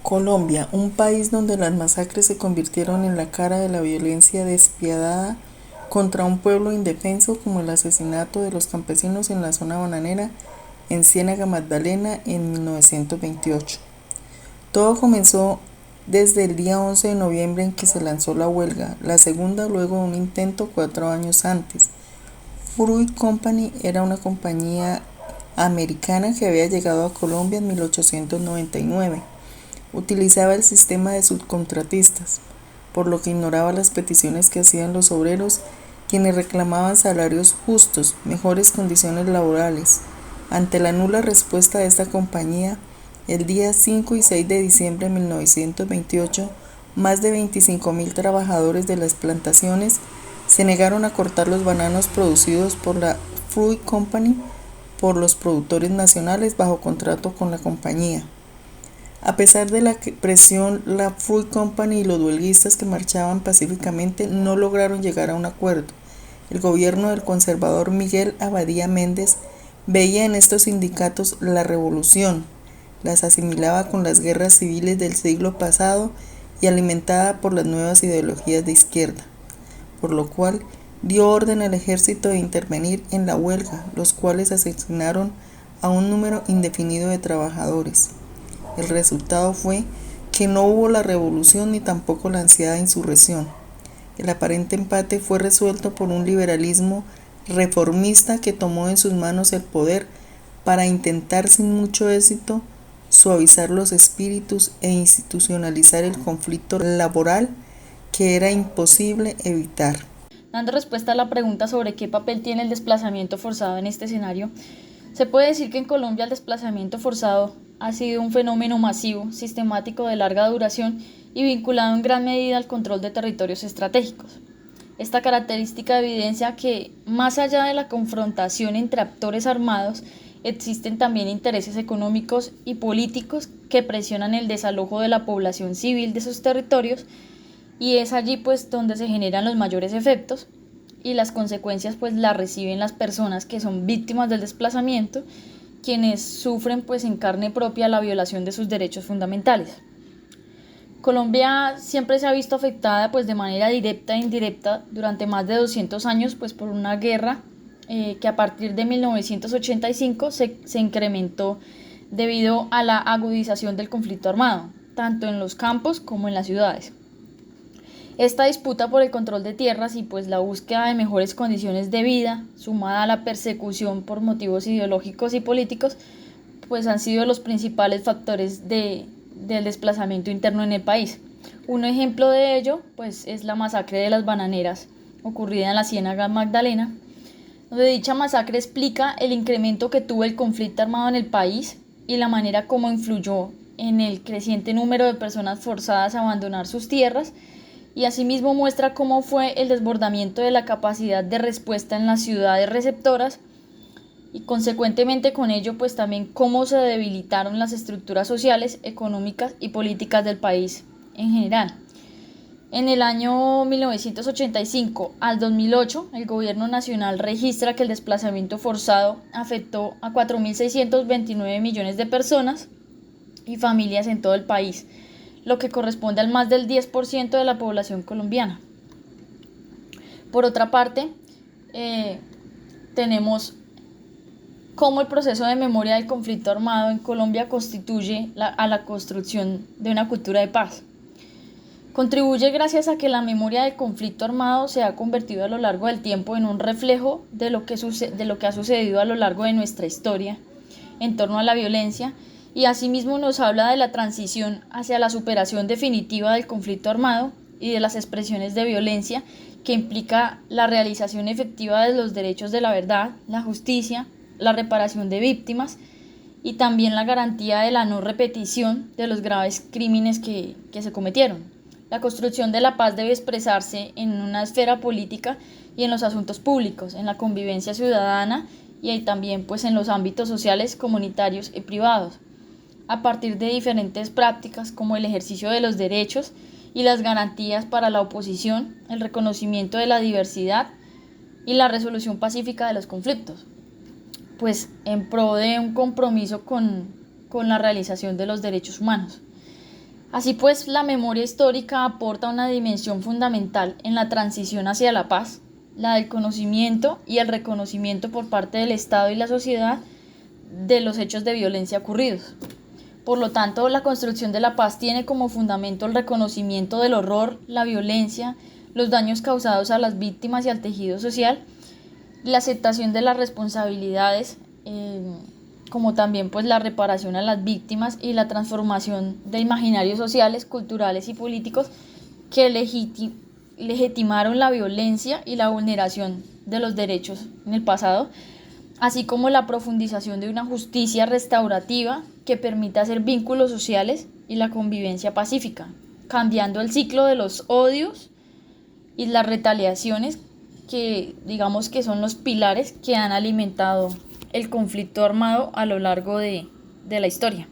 Colombia, un país donde las masacres se convirtieron en la cara de la violencia despiadada contra un pueblo indefenso, como el asesinato de los campesinos en la zona bananera en Ciénaga Magdalena en 1928. Todo comenzó desde el día 11 de noviembre en que se lanzó la huelga, la segunda luego de un intento 4 años antes. Fruit Company era una compañía americana que había llegado a Colombia en 1899. Utilizaba el sistema de subcontratistas, por lo que ignoraba las peticiones que hacían los obreros, quienes reclamaban salarios justos, mejores condiciones laborales. Ante la nula respuesta de esta compañía, el día 5 y 6 de diciembre de 1928, más de 25.000 trabajadores de las plantaciones se negaron a cortar los bananos producidos por la Fruit Company por los productores nacionales bajo contrato con la compañía. A pesar de la presión, la Fruit Company y los huelguistas que marchaban pacíficamente no lograron llegar a un acuerdo. El gobierno del conservador Miguel Abadía Méndez veía en estos sindicatos la revolución, las asimilaba con las guerras civiles del siglo pasado y alimentada por las nuevas ideologías de izquierda, por lo cual dio orden al ejército de intervenir en la huelga, los cuales asesinaron a un número indefinido de trabajadores. El resultado fue que no hubo la revolución ni tampoco la ansiada insurrección. El aparente empate fue resuelto por un liberalismo reformista que tomó en sus manos el poder para intentar sin mucho éxito suavizar los espíritus e institucionalizar el conflicto laboral que era imposible evitar. Dando respuesta a la pregunta sobre qué papel tiene el desplazamiento forzado en este escenario, se puede decir que en Colombia el desplazamiento forzado ha sido un fenómeno masivo, sistemático de larga duración y vinculado en gran medida al control de territorios estratégicos. Esta característica evidencia que, más allá de la confrontación entre actores armados, existen también intereses económicos y políticos que presionan el desalojo de la población civil de sus territorios, y es allí pues donde se generan los mayores efectos y las consecuencias pues las reciben las personas que son víctimas del desplazamiento, quienes sufren pues en carne propia la violación de sus derechos fundamentales. Colombia siempre se ha visto afectada pues de manera directa e indirecta durante más de 200 años pues por una guerra que a partir de 1985 se incrementó debido a la agudización del conflicto armado, tanto en los campos como en las ciudades. Esta disputa por el control de tierras y pues la búsqueda de mejores condiciones de vida, sumada a la persecución por motivos ideológicos y políticos, pues han sido los principales factores del desplazamiento interno en el país. Un ejemplo de ello pues es la masacre de las bananeras ocurrida en la Ciénaga Magdalena, donde dicha masacre explica el incremento que tuvo el conflicto armado en el país y la manera como influyó en el creciente número de personas forzadas a abandonar sus tierras, y asimismo muestra cómo fue el desbordamiento de la capacidad de respuesta en las ciudades receptoras y consecuentemente con ello pues también cómo se debilitaron las estructuras sociales, económicas y políticas del país en general. En el año 1985 al 2008, el gobierno nacional registra que el desplazamiento forzado afectó a 4.629 millones de personas y familias en todo el país, lo que corresponde al más del 10% de la población colombiana. Por otra parte, tenemos cómo el proceso de memoria del conflicto armado en Colombia constituye a la construcción de una cultura de paz. Contribuye gracias a que la memoria del conflicto armado se ha convertido a lo largo del tiempo en un reflejo de lo que ha sucedido a lo largo de nuestra historia en torno a la violencia, y asimismo nos habla de la transición hacia la superación definitiva del conflicto armado y de las expresiones de violencia que implica la realización efectiva de los derechos de la verdad, la justicia, la reparación de víctimas y también la garantía de la no repetición de los graves crímenes que se cometieron. La construcción de la paz debe expresarse en una esfera política y en los asuntos públicos, en la convivencia ciudadana y también pues en los ámbitos sociales, comunitarios y privados, a partir de diferentes prácticas como el ejercicio de los derechos y las garantías para la oposición, el reconocimiento de la diversidad y la resolución pacífica de los conflictos, pues en pro de un compromiso con la realización de los derechos humanos. Así pues, la memoria histórica aporta una dimensión fundamental en la transición hacia la paz, la del conocimiento y el reconocimiento por parte del Estado y la sociedad de los hechos de violencia ocurridos. Por lo tanto, la construcción de la paz tiene como fundamento el reconocimiento del horror, la violencia, los daños causados a las víctimas y al tejido social, la aceptación de las responsabilidades, como también pues la reparación a las víctimas y la transformación de imaginarios sociales, culturales y políticos que legitimaron la violencia y la vulneración de los derechos en el pasado, así como la profundización de una justicia restaurativa que permita hacer vínculos sociales y la convivencia pacífica, cambiando el ciclo de los odios y las retaliaciones que digamos que son los pilares que han alimentado el conflicto armado a lo largo de la historia.